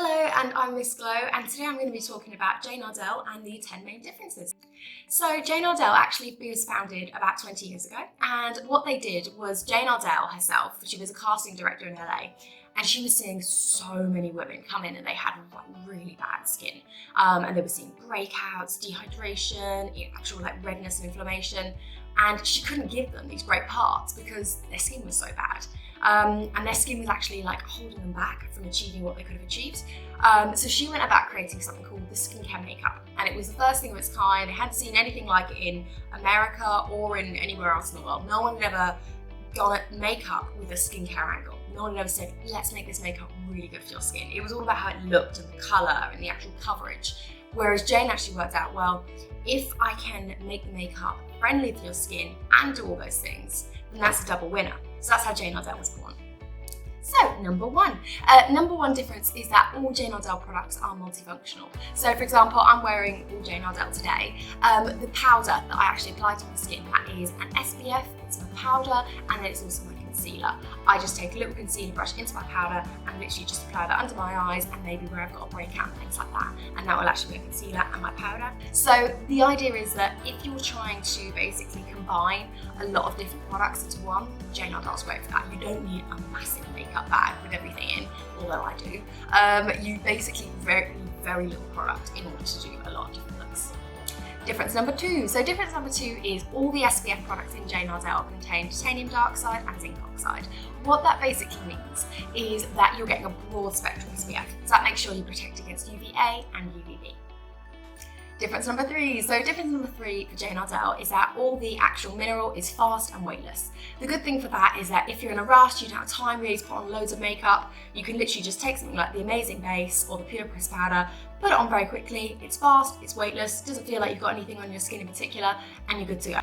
Hello, and I'm Winslow, and today I'm going to be talking about Jane Iredale and the 10 main differences. So Jane Iredale actually was founded about 20 years ago, and what they did was Jane Iredale herself, she was a casting director in LA, and she was seeing so many women come in and they had really bad skin. And they were seeing breakouts, dehydration, actual redness and inflammation, and she couldn't give them these great parts because their skin was so bad. And their skin was actually holding them back from achieving what they could have achieved. So she went about creating something called the skincare makeup, and it was the first thing of its kind. They hadn't seen anything like it in America or in anywhere else in the world. No one had ever gone at makeup with a skincare angle. No one had ever said, let's make this makeup really good for your skin. It was all about how it looked and the colour and the actual coverage. Whereas Jane actually worked out, well, if I can make the makeup friendly for your skin and do all those things, then that's a double winner. So that's how Jane Iredale was born. So, number one difference is that all Jane Iredale products are multifunctional. So, for example, I'm wearing all Jane Iredale today. The powder that I actually apply to my skin, that is an SPF, it's my powder, and then it's also my concealer. I just take a little concealer brush into my powder and literally just apply that under my eyes and maybe where I've got a breakout and things like that. And that will actually be a concealer and my powder. So the idea is that if you're trying to basically combine a lot of different products into one, Jane Iredale's great for that. You don't need a massive makeup bag with everything in, although I do. You basically need very little product in order to do a lot of different looks. Difference number two. So difference number two is all the SPF products in Jane Iredale contain titanium dioxide and zinc oxide. What that basically means is that you're getting a broad spectrum SPF. So that makes sure you protect against UVA and UVB. Difference number three. So difference number three for Jane Iredale is that all the actual mineral is fast and weightless. The good thing for that is that if you're in a rush, you don't have time really to put on loads of makeup, you can literally just take something like the Amazing Base or the Pure Press Powder, put it on very quickly, it's fast, it's weightless, doesn't feel like you've got anything on your skin in particular, and you're good to go.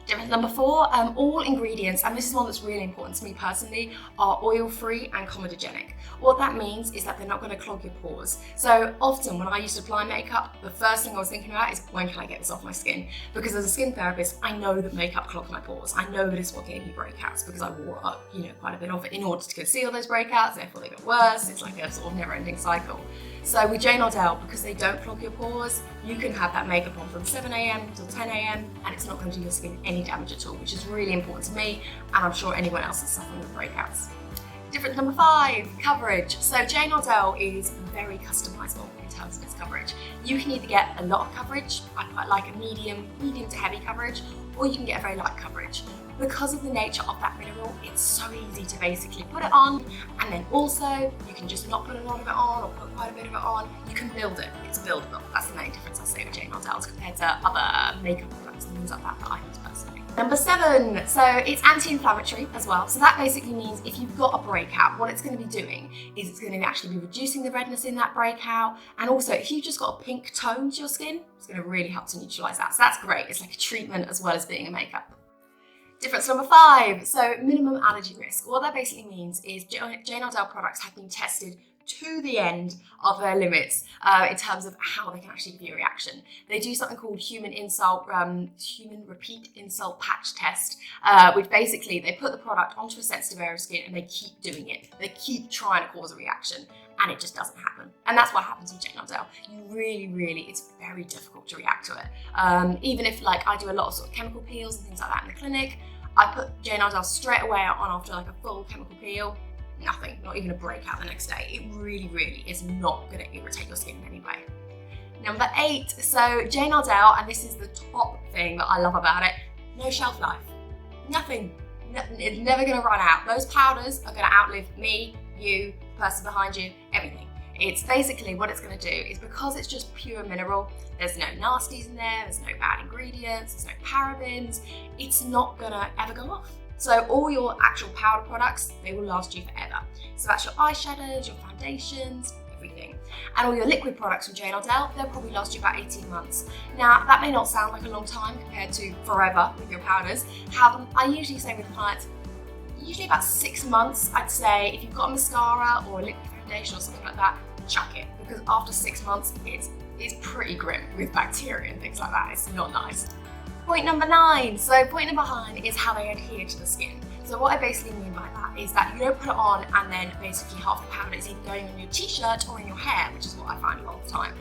Difference number four, all ingredients, and this is one that's really important to me personally, are oil-free and comedogenic. What that means is that they're not going to clog your pores. So often when I used to apply makeup, the first thing I was thinking about is when can I get this off my skin? Because as a skin therapist, I know that makeup clogs my pores. I know that it's what gave me breakouts because I wore up, quite a bit of it in order to conceal those breakouts, therefore they got worse. It's like a sort of never-ending cycle. So with Jane Iredale, because they don't clog your pores, you can have that makeup on from 7 AM till 10 AM and it's not going to do your skin any damage at all, which is really important to me, and I'm sure anyone else is suffering with breakouts. Difference number five, coverage. So Jane Iredale is very customizable in terms of its coverage. You can either get a lot of coverage, I quite like a medium to heavy coverage, or you can get a very light coverage. Because of the nature of that mineral, it's so easy to basically put it on, and then also you can just not put a lot of it on or put quite a bit of it on. You can build it, it's buildable. That's the main difference I say with Jane Iredale compared to other makeup products and things like that I use personally. Number seven, so it's anti-inflammatory as well. So that basically means if you've got a breakout, what it's going to be doing is it's going to actually be reducing the redness in that breakout. And also if you've just got a pink tone to your skin, it's going to really help to neutralize that. So that's great. It's like a treatment as well as being a makeup. Difference number five, so minimum allergy risk. What that basically means is Jane Iredale products have been tested to the end of their limits in terms of how they can actually give you a reaction. They do something called human repeat insult patch test, which basically they put the product onto a sensitive area of skin and they keep doing it. They keep trying to cause a reaction and it just doesn't happen. And that's what happens with Jane Iredale. You really, it's very difficult to react to it. Even if I do a lot of sort of chemical peels and things like that in the clinic, I put Jane Iredale straight away on after a full chemical peel. Nothing, not even a breakout the next day. It really is not going to irritate your skin in any way. Number eight, so Jane Iredale, and this is the top thing that I love about it, no shelf life. Nothing. It's never going to run out. Those powders are going to outlive me, you, the person behind you, everything. It's basically what it's going to do is because it's just pure mineral, there's no nasties in there, there's no bad ingredients, there's no parabens, it's not going to ever go off. So all your actual powder products, they will last you forever. So that's your eyeshadows, your foundations, everything. And all your liquid products from Jane Iredale, they'll probably last you about 18 months. Now, that may not sound like a long time compared to forever with your powders. However, I usually say with clients, usually about 6 months, I'd say if you've got a mascara or a liquid foundation or something like that, chuck it. Because after 6 months, it's pretty grim with bacteria and things like that. It's not nice. Point number 9. So point number 9 is how they adhere to the skin. So what I basically mean by that is that you don't put it on and then basically half the powder is either going on your t-shirt or in your hair, which is what I find a lot of the time.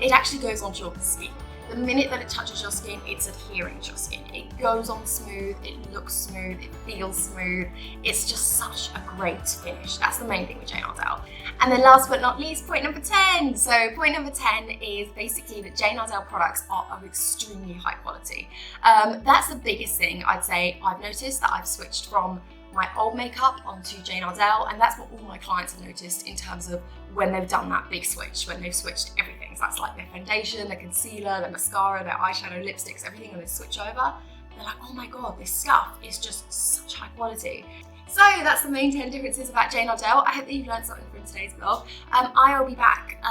It actually goes onto your skin. The minute that it touches your skin, it's adhering to your skin. It goes on smooth, it looks smooth, it feels smooth. It's just such a great finish. That's the main thing with Jane Iredale. And then last but not least, point number 10. So point number 10 is basically that Jane Iredale products are of extremely high quality. That's the biggest thing I'd say I've noticed, that I've switched from my old makeup onto Jane Iredale, and that's what all my clients have noticed in terms of when they've done that big switch, when they've switched everything. So that's like their foundation, their concealer, their mascara, their eyeshadow, lipsticks, everything, and they switch over. They're like, oh my God, this stuff is just such high quality. So that's the main 10 differences about Jane Iredale. I hope that you've learned something from today's vlog. I will be back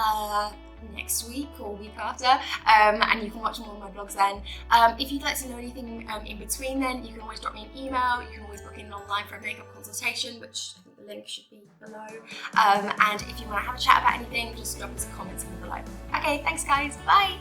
next week or week after, and you can watch more of my vlogs then. If you'd like to know anything in between then, you can always drop me an email. You can always book in online for a makeup consultation, which I think the link should be below. And if you want to have a chat about anything, just drop us some comments in below. Okay, thanks guys, bye!